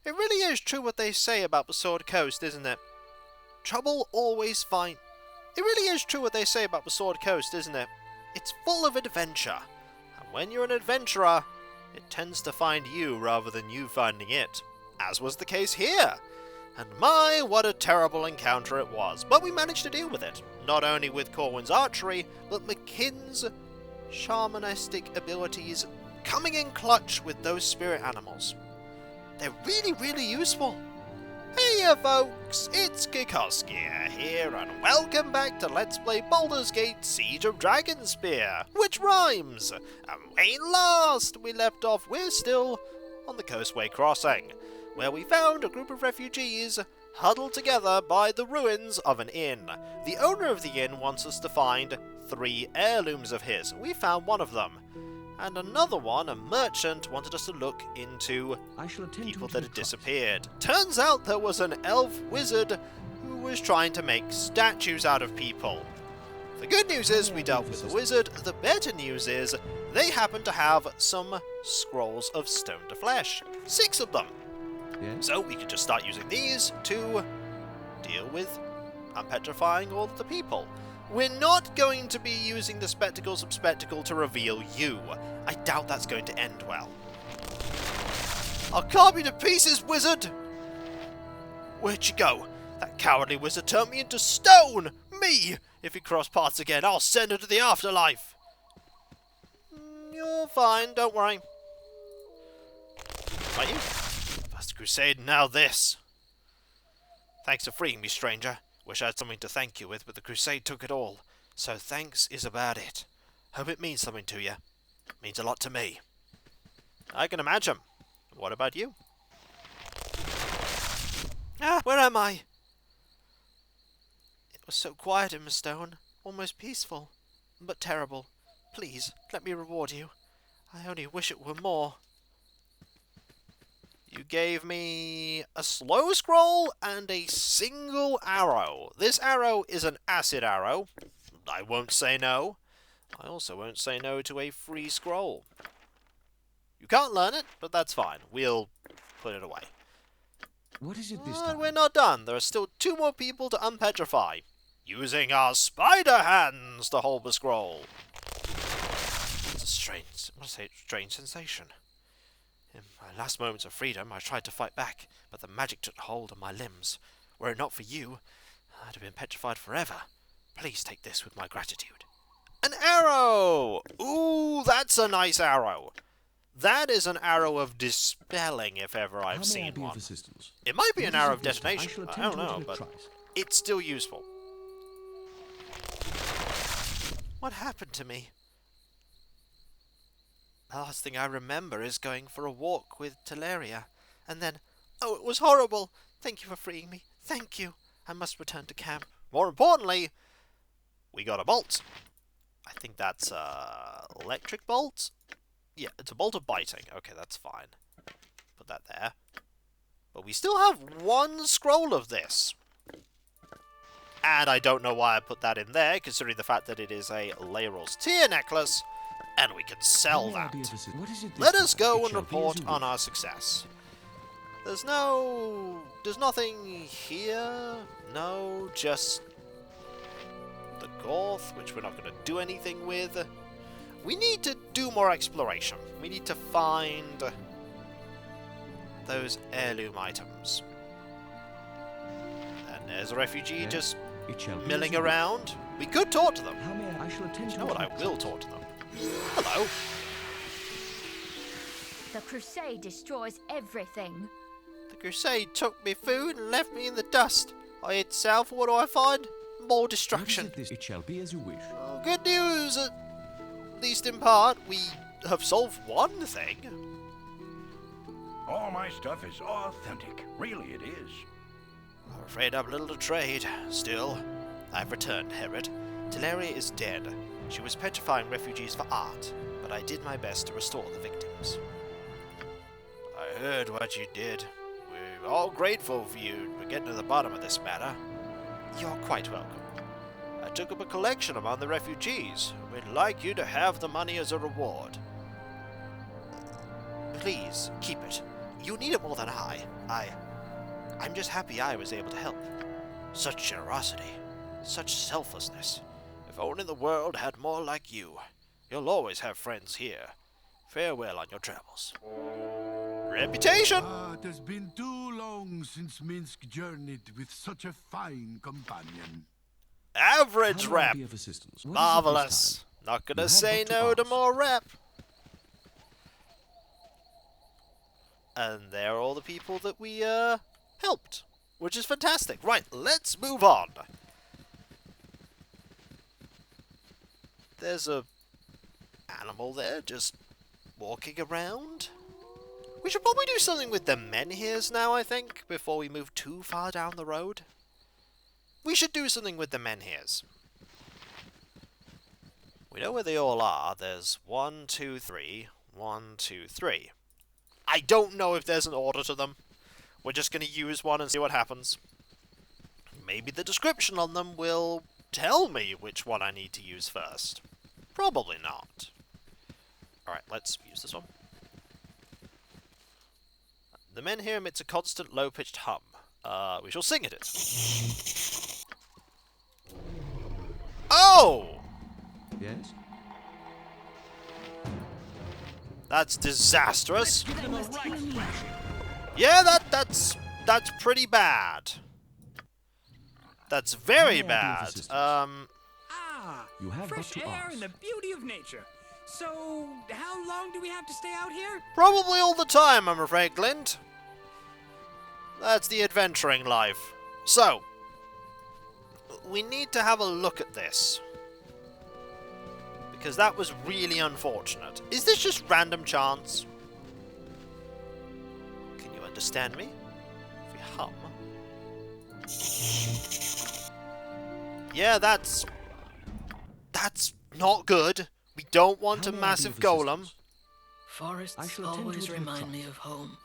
It really is true what they say about the Sword Coast, isn't it? Trouble always finds... It really is true what they say about the Sword Coast, isn't it? It's full of adventure. And when you're an adventurer, it tends to find you rather than you finding it. As was the case here. And my, what a terrible encounter it was. But we managed to deal with it. Not only with Corwin's archery, but McKinn's shamanistic abilities coming in clutch with those spirit animals. They're really, really useful. Hey folks, it's Kikoskia here, and welcome back to Let's Play Baldur's Gate Siege of Dragonspear, which rhymes. And when last we left off, we're still on the Coastway Crossing, where we found a group of refugees huddled together by the ruins of an inn. The owner of the inn wants us to find 3 heirlooms of his. We found one of them. And another one, a merchant, wanted us to look into people that had disappeared. Turns out there was an elf wizard who was trying to make statues out of people. The good news is we dealt with the wizard. The better news is they happen to have some scrolls of stone to flesh. 6 of them. Yeah. So we could just start using these to deal with unpetrifying all of the people. We're not going to be using the Spectacles of Spectacle to reveal you. I doubt that's going to end well. I'll carve you to pieces, wizard! Where'd you go? That cowardly wizard turned me into stone! Me! If we cross paths again, I'll send her to the afterlife! You're fine, don't worry. Are you? First crusade, now this. Thanks for freeing me, stranger. Wish I had something to thank you with, but the crusade took it all. So thanks is about it. Hope it means something to you. It means a lot to me. I can imagine. What about you? Ah, where am I? It was so quiet in the stone. Almost peaceful. But terrible. Please, let me reward you. I only wish it were more. You gave me a slow scroll and a single arrow. This arrow is an acid arrow. I won't say no. I also won't say no to a free scroll. You can't learn it, but that's fine. We'll put it away. What is it this time? We're not done. There are still 2 more people to unpetrify. Using our spider hands to hold the scroll. It's a strange sensation. In my last moments of freedom, I tried to fight back, but the magic took hold of my limbs. Were it not for you, I'd have been petrified forever. Please take this with my gratitude. An arrow! Ooh, that's a nice arrow. That is an arrow of dispelling, if ever I've seen one. It might be an arrow of detonation. I don't know, but it's still useful. What happened to me? The last thing I remember is going for a walk with Teleria, and then, oh, it was horrible. Thank you for freeing me. Thank you. I must return to camp. More importantly, we got a bolt. I think that's a electric bolt. Yeah, it's a bolt of biting. Okay, that's fine. Put that there. But we still have 1 scroll of this. And I don't know why I put that in there, considering the fact that it is a Laeral's Tear necklace. And we can sell that. Let us go and report on our success. There's nothing here. No, just the Gorth, which we're not going to do anything with. We need to do more exploration. We need to find those heirloom items. And there's a refugee just milling around. We could talk to them. You know what? I will talk to them. Hello. The crusade destroys everything. The crusade took me food and left me in the dust. I ate south. What do I find? More destruction. It shall be as you wish. Oh, good news. At least in part, we have solved one thing. All my stuff is authentic. Really, it is. I'm afraid I'm little to trade. Still, I've returned, Herod. Teleria is dead. She was petrifying refugees for art, but I did my best to restore the victims. I heard what you did. We're all grateful for you for getting to the bottom of this matter. You're quite welcome. I took up a collection among the refugees. We'd like you to have the money as a reward. Please, keep it. You need it more than I'm just happy I was able to help. Such generosity. Such selflessness. If only the world had more like you. You'll always have friends here. Farewell on your travels. Reputation! It has been too long since Minsk journeyed with such a fine companion. Average How may I rep. be of assistance? What is it this Marvelous. time? Not You gonna have say but to no to ask. more rep. And there are all the people that we helped, which is fantastic. Right, let's move on. There's a animal there just walking around. We should probably do something with the menhirs now, I think, before we move too far down the road. We should do something with the menhirs. We know where they all are. There's 1, 2, 3. 1, 2, 3. I don't know if there's an order to them. We're just going to use one and see what happens. Maybe the description on them will tell me which one I need to use first. Probably not. Alright, let's use this one. The menhir emits a constant low-pitched hum. We shall sing at it. Oh! Yes? That's disastrous. Yeah, that's pretty bad. That's very How may I be of bad. assistance? You have but fresh to air ask. and the beauty of nature. So, how long do we have to stay out here? Probably all the time, I'm afraid, Glint. That's the adventuring life. So, we need to have a look at this. Because that was really unfortunate. Is this just random chance? Can you understand me? If we hum. Yeah, that's not good. We don't want How a may I be massive of golem. assistance? I Forests shall attend to always it with remind trust. me of home.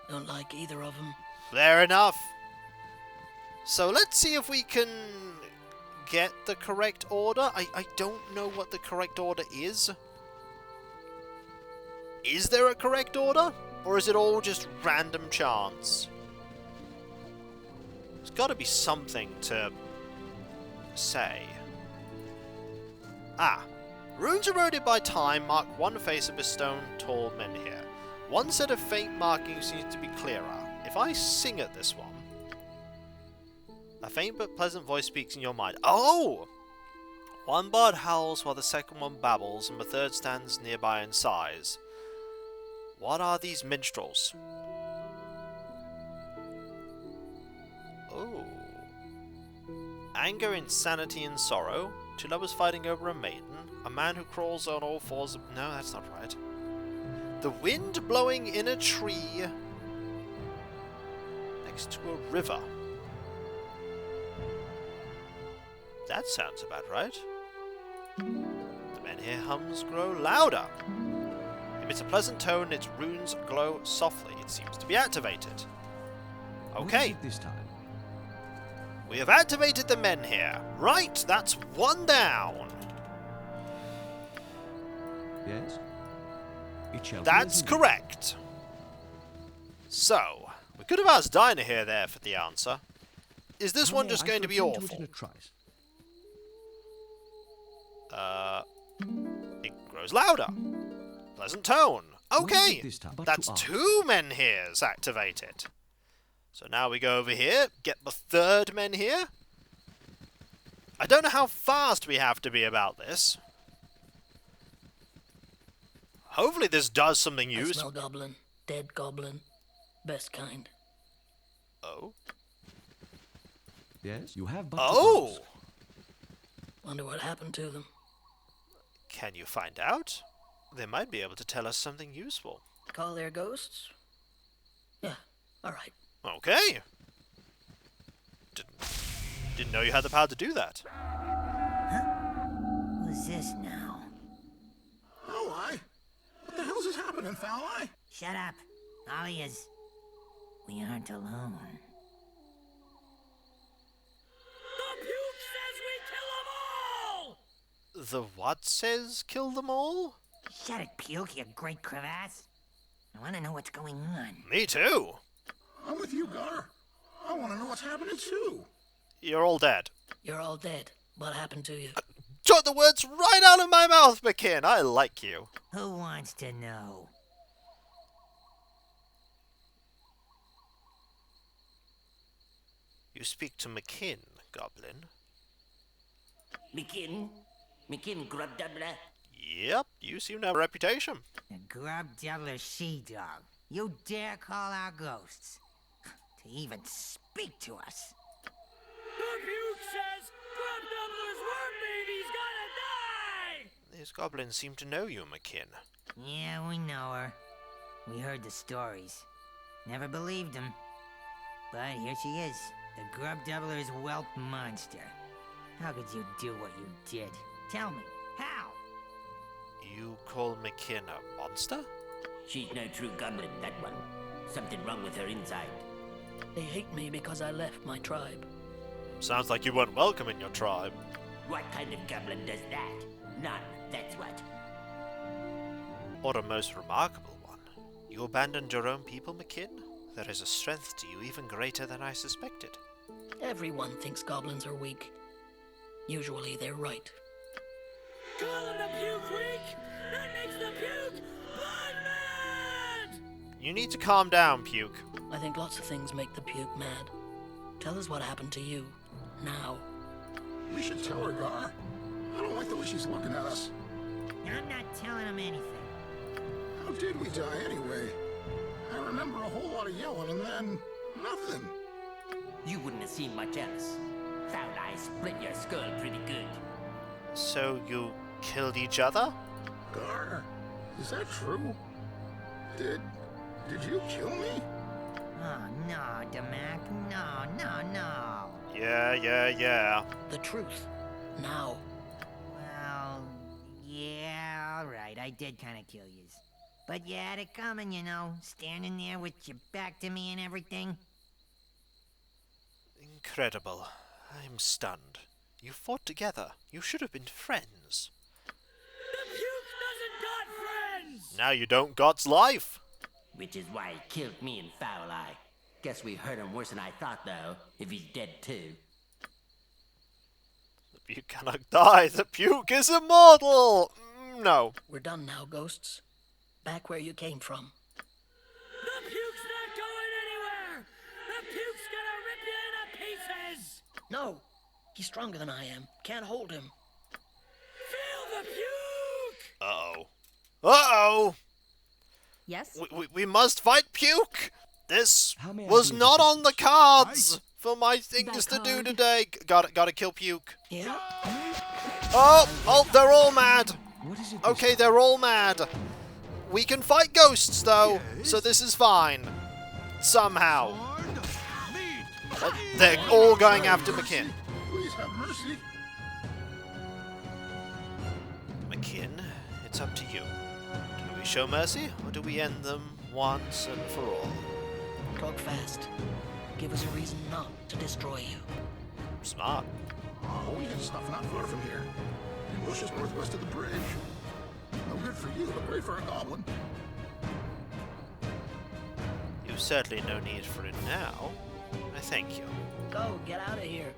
Don't like either of them. Fair enough. So let's see if we can get the correct order. I don't know what the correct order is. Is there a correct order? Or is it all just random chance? There's got to be something to say. Ah. Runes eroded by time mark one face of a stone tall menhir. One set of faint markings seems to be clearer. If I sing at this one, a faint but pleasant voice speaks in your mind. Oh! One bird howls while the second one babbles, and the third stands nearby and sighs. What are these minstrels? Oh. Anger, insanity, and sorrow. Two lovers fighting over a maiden. A man who crawls on all fours. No, that's not right. The wind blowing in a tree next to a river. That sounds about right. The menhir hums grow louder. Emits a pleasant tone, its runes glow softly. It seems to be activated. What is Okay, it this time? we have activated the menhir. Right, that's one down. Yes? It shall be That's as you wish. correct. So, we could have asked Dinah here there for the answer. Is this How one may just I going to shall be attend to it awful? in a trice. It grows louder. Pleasant tone. What is Okay, it this time? But that's to ask. 2 menhirs activated. So now we go over here, get the third menhir. I don't know how fast we have to be about this. Hopefully this does something I useful. smell goblin. Dead goblin. Best kind. Oh. Yes? You have but to Oh! ask. Wonder what happened to them. Can you find out? They might be able to tell us something useful. Call their ghosts? Yeah, alright. Okay. Didn't know you had the power to do that. Who's this now? Oh, what the hell's this happening, foul eye? Shut up. All he is. We aren't alone. The Puke says we kill them all! The what says kill them all? Shut it, Puke, you great crevasse. I want to know what's going on. Me too. I'm with you, Gar. I want to know what's happening too. You're all dead. You're all dead. What happened to you? Took the words right out of my mouth, McKin. I like you. Who wants to know? You speak to McKin, Goblin. McKin grub doubler. Yep, you seem to have a reputation. A grub doubler she-dog. You dare call our ghosts? To even speak to us. The Puke says Grub Doubler's worm baby's gonna die! These goblins seem to know you, McKin. Yeah, we know her. We heard the stories. Never believed them. But here she is. The grub doubler's whelp monster. How could you do what you did? Tell me, how? You call McKin a monster? She's no true goblin, that one. Something wrong with her inside. They hate me because I left my tribe. Sounds like you weren't welcome in your tribe. What kind of goblin does that? None, that's what. Or a most remarkable one. You abandoned your own people, McKin? There is a strength to you even greater than I suspected. Everyone thinks goblins are weak. Usually they're right. Calling the Puke weak? That makes the Puke blood mad! You need to calm down, Puke. I think lots of things make the Puke mad. Tell us what happened to you. Now. We should tell her, Gar. I don't like the way she's looking at us. I'm not telling him anything. How did we die anyway? I remember a whole lot of yelling and then nothing. You wouldn't have seen much else. Foul Eye split your skull pretty good. So you killed each other? Gar, is that true? Did you kill me? Oh, no, Damak. No. Yeah. The truth. Now. Well, yeah, alright. I did kind of kill yous. But you had it coming, you know. Standing there with your back to me and everything. Incredible. I'm stunned. You fought together. You should have been friends. The Puke doesn't got friends! Now you don't got's life. Which is why he killed me and Foul Eye. Guess we hurt him worse than I thought, though, if he's dead too. The Puke cannot die. The Puke is immortal. No. We're done now, ghosts. Back where you came from. The Puke's not going anywhere! The Puke's gonna rip you into pieces! No! He's stronger than I am. Can't hold him. Feel the Puke! Uh-oh. Yes? We must fight Puke. This How may I was be of not on the assistance? cards for my things Back to do hard. today. Gotta kill Puke. Yeah? Oh, they're all mad. What is it? Okay, they're all mad. We can fight ghosts, though, so this is fine. Somehow. They're all going after McKin. Please have mercy. McKin, it's up to you. Do we show mercy, or do we end them once and for all? Talk fast. Give us a reason not to destroy you. Smart. Oh, we had stuff not far from here. In bushes northwest of the bridge. No good for you, but great for a goblin. You've certainly no need for it now. I thank you. Go, get out of here.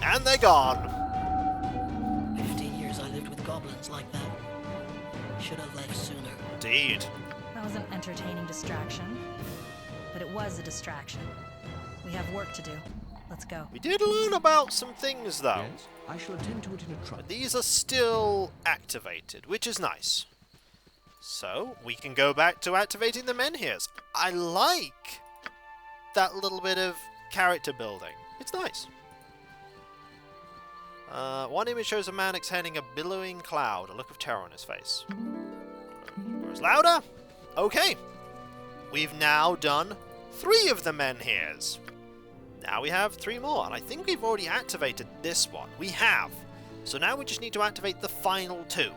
And they're gone. 15 years I lived with goblins like that. Should have left sooner. Indeed. That was an entertaining distraction. But it was a distraction. We have work to do. Let's go. We did learn about some things, though. Yes, I shall attend to it in a trice. But these are still activated, which is nice. So, we can go back to activating the menhirs. I like that little bit of character building. It's nice. One image shows a man exhaling a billowing cloud, a look of terror on his face. Grows louder. Okay. We've now done 3 of the menhirs. Now we have 3 more, and I think we've already activated this one. We have. So now we just need to activate the final 2.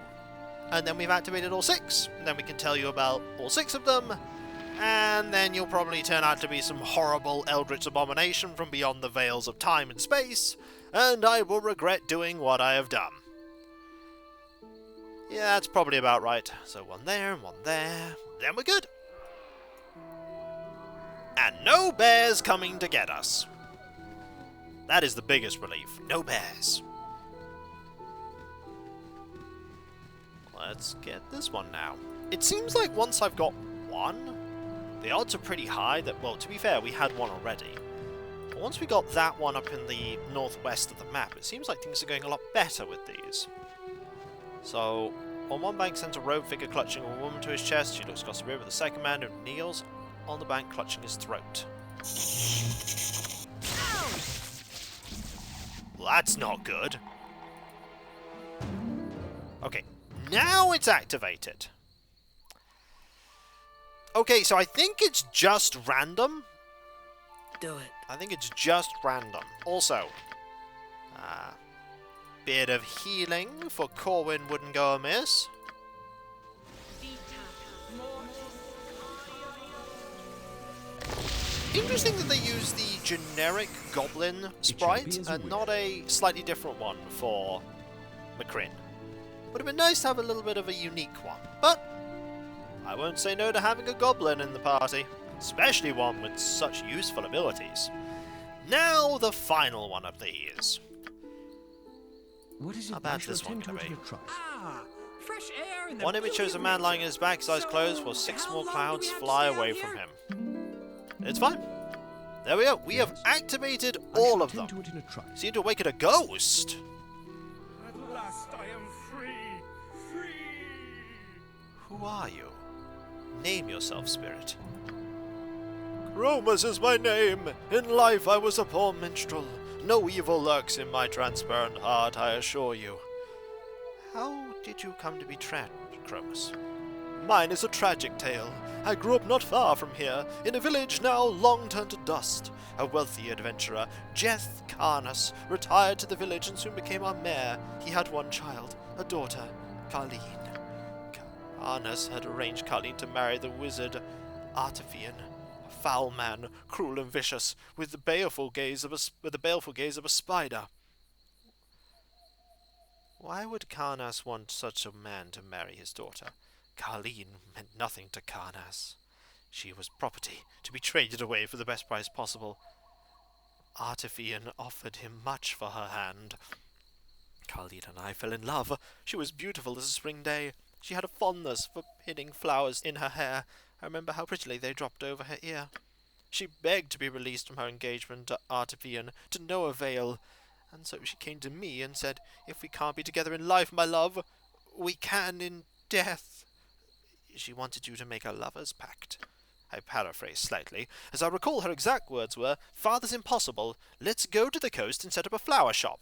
And then we've activated all 6. And then we can tell you about all 6 of them. And then you'll probably turn out to be some horrible eldritch abomination from beyond the veils of time and space. And I will regret doing what I have done. Yeah, that's probably about right. So 1 there, 1 there, then we're good. And no bears coming to get us. That is the biggest relief. No bears. Let's get this one now. It seems like once I've got one, the odds are pretty high that, well, to be fair, we had one already. But once we got that one up in the northwest of the map, it seems like things are going a lot better with these. So, on one bank stands a robed figure clutching a woman to his chest. She looks across the river at the second man who kneels on the bank clutching his throat. Well, that's not good. Okay, now it's activated. Okay, so I think it's just random. Do it. I think it's just random. Also, bit of healing for Corwin wouldn't go amiss. Interesting that they use the generic goblin sprite and not a slightly different one for Macrin. Would have been nice to have a little bit of a unique one, but I won't say no to having a goblin in the party, especially one with such useful abilities. Now the final one of these. What is it? How bad this one gonna be? Fresh air in the One image shows a man lying in his back, his eyes closed, while 6 small clouds fly away from him. It's fine. There we go. We have activated all of them. To it in a trice. Seem to awaken a ghost. At last I am free. Free. Who are you? Name yourself, spirit. Chromus is my name. In life I was a poor minstrel. No evil lurks in my transparent heart, I assure you. How did you come to be trapped, Chromus? Mine is a tragic tale. I grew up not far from here, in a village now long turned to dust. A wealthy adventurer, Jeth Karnas, retired to the village and soon became our mayor. He had one child, a daughter, Carleen. Karnas had arranged Carleen to marry the wizard Artifian, a foul man, cruel and vicious, with the baleful gaze of a spider. Why would Karnas want such a man to marry his daughter? Carleen meant nothing to Karnas. She was property, to be traded away for the best price possible. Artifian offered him much for her hand. Carleen and I fell in love. She was beautiful as a spring day. She had a fondness for pinning flowers in her hair. I remember how prettily they dropped over her ear. She begged to be released from her engagement to Artifian, to no avail. And so she came to me and said, if we can't be together in life, my love, we can in death. She wanted you to make a lover's pact. I paraphrase slightly. As I recall, her exact words were, Father's impossible, let's go to the coast and set up a flower shop.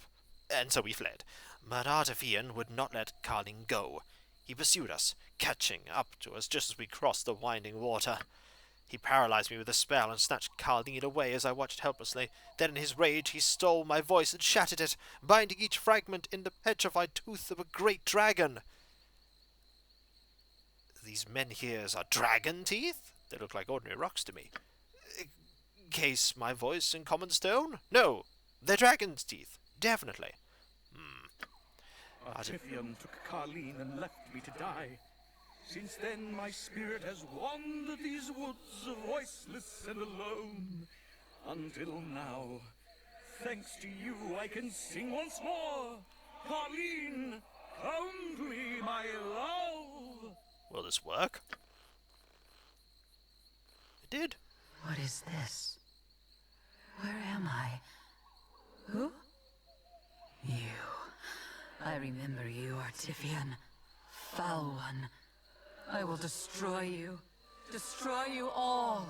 And so we fled. But Artifian would not let Carleen go. He pursued us, catching up to us just as we crossed the winding water. He paralyzed me with a spell and snatched Carleen away as I watched helplessly. Then in his rage he stole my voice and shattered it, binding each fragment in the petrified tooth of a great dragon. These men here are dragon teeth? They look like ordinary rocks to me. Case my voice in common stone? No, they're dragon's teeth, definitely. Artifian took Carleen and left me to die. Since then my spirit has wandered these woods, voiceless and alone. Until now, thanks to you, I can sing once more. Carleen, come to me, my love. Will this work? It did. What is this? Where am I? Who? You. I remember you, Artifian. Foul one. I will destroy you. Destroy you all.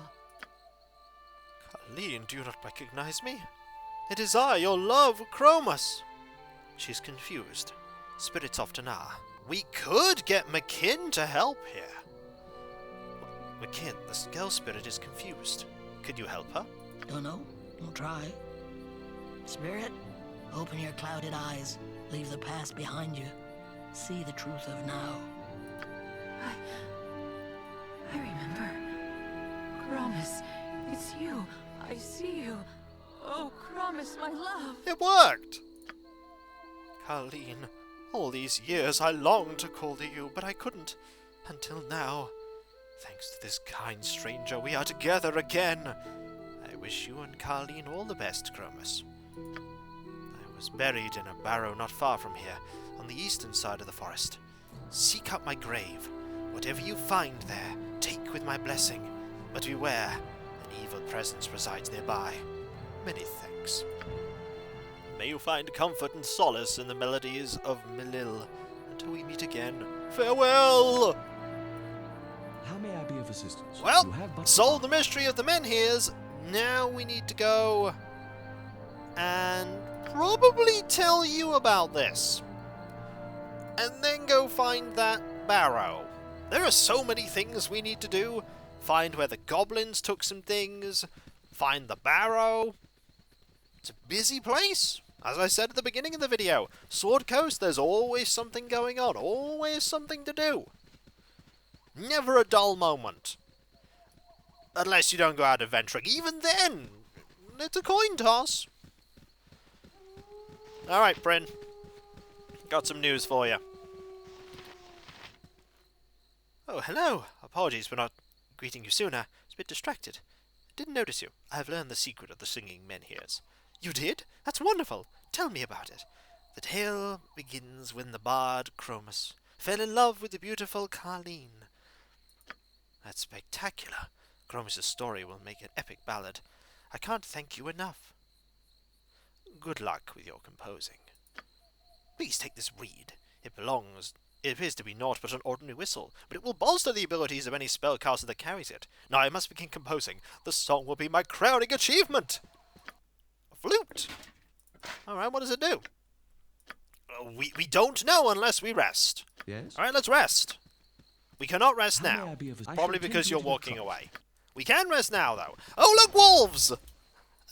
Carleen, do you not recognize me? It is I, your love, Chromus. She's confused. Spirits often are. We could get McKinn to help here. McKinn, the girl spirit is confused. Could you help her? Don't know. I'll try. Spirit, open your clouded eyes. Leave the past behind you. See the truth of now. I remember. Chromus, it's you. I see you. Oh, Chromus, my love. It worked! Carleen, all these years I longed to call to you, but I couldn't. Until now. Thanks to this kind stranger, we are together again. I wish you and Carleen all the best, Chromus. I was buried in a barrow not far from here, on the eastern side of the forest. Seek out my grave. Whatever you find there, take with my blessing. But beware, an evil presence resides nearby. Many thanks. May you find comfort and solace in the melodies of Melil. Until we meet again, farewell! How may I be of assistance? Well, You have but solve the mystery of the menhirs. Now we need to go and probably tell you about this. And then go find that barrow. There are so many things we need to do. Find where the goblins took some things. Find the barrow. It's a busy place. As I said at the beginning of the video, Sword Coast, there's always something going on. Always something to do. Never a dull moment. Unless you don't go out adventuring. Even then, it's a coin toss. Alright, Bryn. Got some news for you. Oh, hello. Apologies for not greeting you sooner. I was a bit distracted. Didn't notice you. I have learned the secret of the singing menhirs. You did? That's wonderful. Tell me about it. The tale begins when the bard Chromus fell in love with the beautiful Carleen. That's spectacular. Chromus' story will make an epic ballad. I can't thank you enough. Good luck with your composing. Please take this reed. It appears to be naught but an ordinary whistle, but it will bolster the abilities of any spellcaster that carries it. Now I must begin composing. The song will be my crowning achievement. A flute. Alright, what does it do? We don't know unless we rest. Yes? Alright, let's rest. We cannot rest How may now. I be of assistance? Probably I shall because tend you're you to the walking truck. away. We can rest now, though. Oh, look, wolves!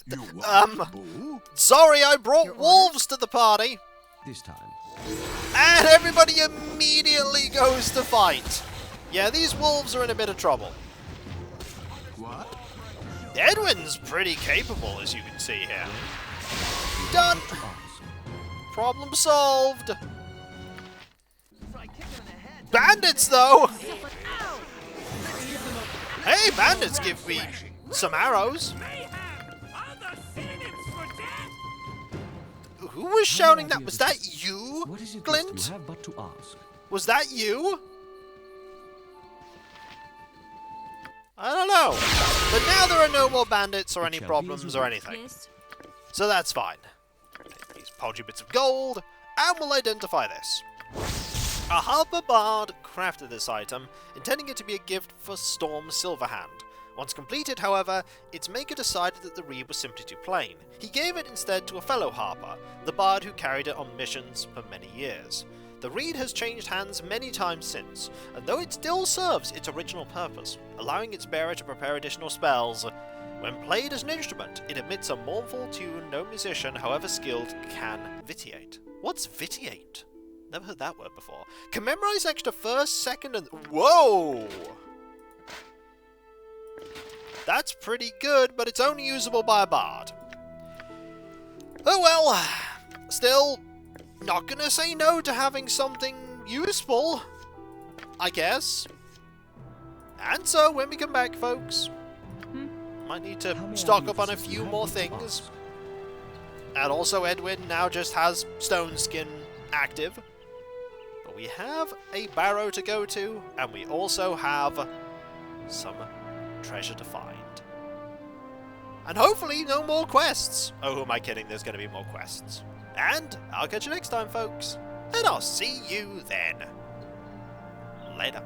You what, Boo? Sorry, I brought wolves to the party. This time. And everybody immediately goes to fight. Yeah, these wolves are in a bit of trouble. What? Edwin's pretty capable, as you can see here. Done. Problem solved. Bandits, though. Hey, bandits, give me some arrows. Who was shouting that? Was that you, What is it Glint? that you have but to ask? Was that you? I don't know. But now there are no more bandits or any problems or anything. Yes. So that's fine. Take these paltry bits of gold, and we'll identify this. A Harper Bard crafted this item, intending it to be a gift for Storm Silverhand. Once completed, however, its maker decided that the reed was simply too plain. He gave it instead to a fellow Harper, the bard who carried it on missions for many years. The reed has changed hands many times since, and though it still serves its original purpose, allowing its bearer to prepare additional spells, when played as an instrument, it emits a mournful tune no musician, however skilled, can vitiate. What's vitiate? Never heard that word before. Can memorize extra first, second, and... Whoa! That's pretty good, but it's only usable by a bard. Oh well, still not gonna say no to having something useful, I guess. And so, when we come back, folks, might need to How may I stock be up on a of few assistance? more You have but to things. ask. And also, Edwin now just has Stone Skin active. But we have a barrow to go to, and we also have some treasure to find. And hopefully no more quests. Oh, who am I kidding? There's going to be more quests. And I'll catch you next time, folks. And I'll see you then. Later.